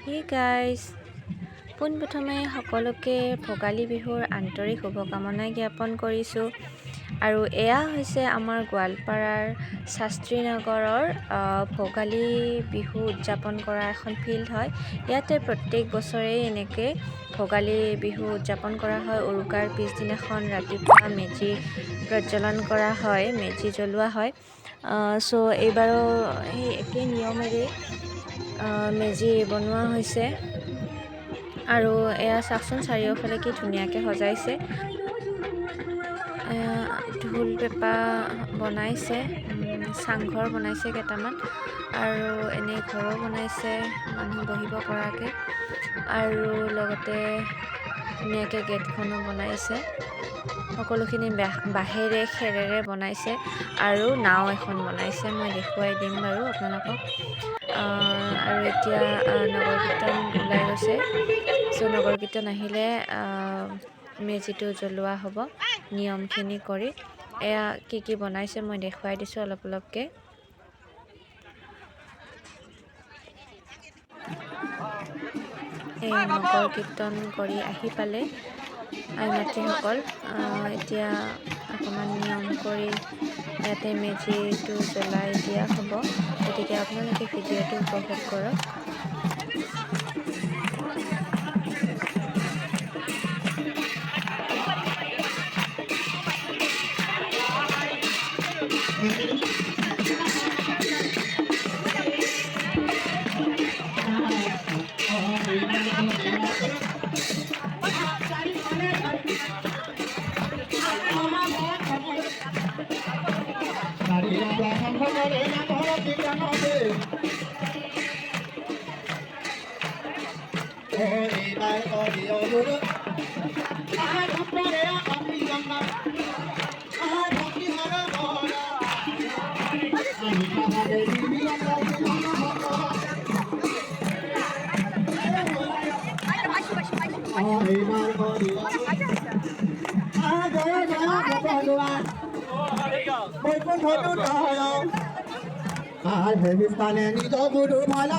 Hey guys, পোনপ্ৰথমে সকলোকে ভোগালী বিহুৰ আন্তৰিক শুভকামনা জ্ঞাপন কৰিছোঁ। আৰু এয়া হৈছে আমাৰ গোৱালপাৰাৰ শাস্ত্ৰী নগৰৰ ভোগালী বিহু উদযাপন কৰা এখন ফিল্ড হয়। ইয়াতে প্ৰত্যেক বছৰেই এনেকৈ ভোগালী বিহু উদযাপন কৰা হয়। উৰুকাৰ পিছদিনাখন ৰাতিপুৱা মেজি প্ৰজ্বলন কৰা হয়, মেজি জ্বলোৱা হয়। এইবাৰো সেই একেই নিয়মেৰে মেজি বনোৱা হৈছে। আৰু এয়া চাওকচোন চাৰিওফালে কি ধুনীয়াকৈ সজাইছে। ঢোল পেঁপা বনাইছে, চাংঘৰ বনাইছে কেইটামান, আৰু এনে ঘৰো বনাইছে মানুহ বহিব পৰাকৈ। আৰু লগতে ধুনীয়াকৈ গেটখনো বনাইছে। সকলোখিনি বাঁহেৰে খেৰেৰে বনাইছে আৰু নাও এখন বনাইছে। মই দেখুৱাই দিম বাৰু আপোনালোকক। আৰু এতিয়া নগৰ কীৰ্তন ওলাই গৈছে। নগৰ কীৰ্তন আহিলে মেজিটো জ্বলোৱা হ'ব নিয়মখিনি কৰি। এয়া কি বনাইছে মই দেখুৱাই দিছোঁ অলপ অলপকৈ। এই নগৰ কীৰ্তন কৰি আহি পালে আইমাতৃসকল এতিয়া অকণমান নিয়ম কৰি ইয়াতে মেজিটো জ্বলাই দিয়া হ'ব। গতিকে আপোনালোকে ভিডিঅ'টো উপভোগ কৰক। হেমিস্তানে নিজ গুৰু মালা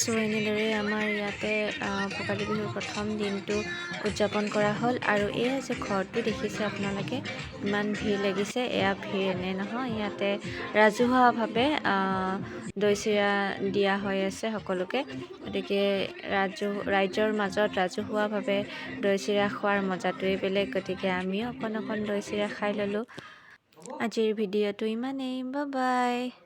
চ' এনেদৰে আমাৰ ইয়াতে ভোগালী বিহুৰ প্ৰথম দিনটো উদযাপন কৰা হ'ল। আৰু এয়া যে ঘৰটো দেখিছে আপোনালোকে, ইমান ভিৰ লাগিছে। এয়া ভিৰ এনে নহয়, ইয়াতে ৰাজহুৱাভাৱে দৈ চিৰা দিয়া হৈ আছে সকলোকে। গতিকে ৰাইজৰ মাজত ৰাজহুৱাভাৱে দৈ চিৰা খোৱাৰ মজাটোৱেই বেলেগ। গতিকে আমিও অকণ দৈ চিৰা খাই ল'লোঁ। আজিৰ ভিডিঅ'টো ইমানেই, বাই বাই।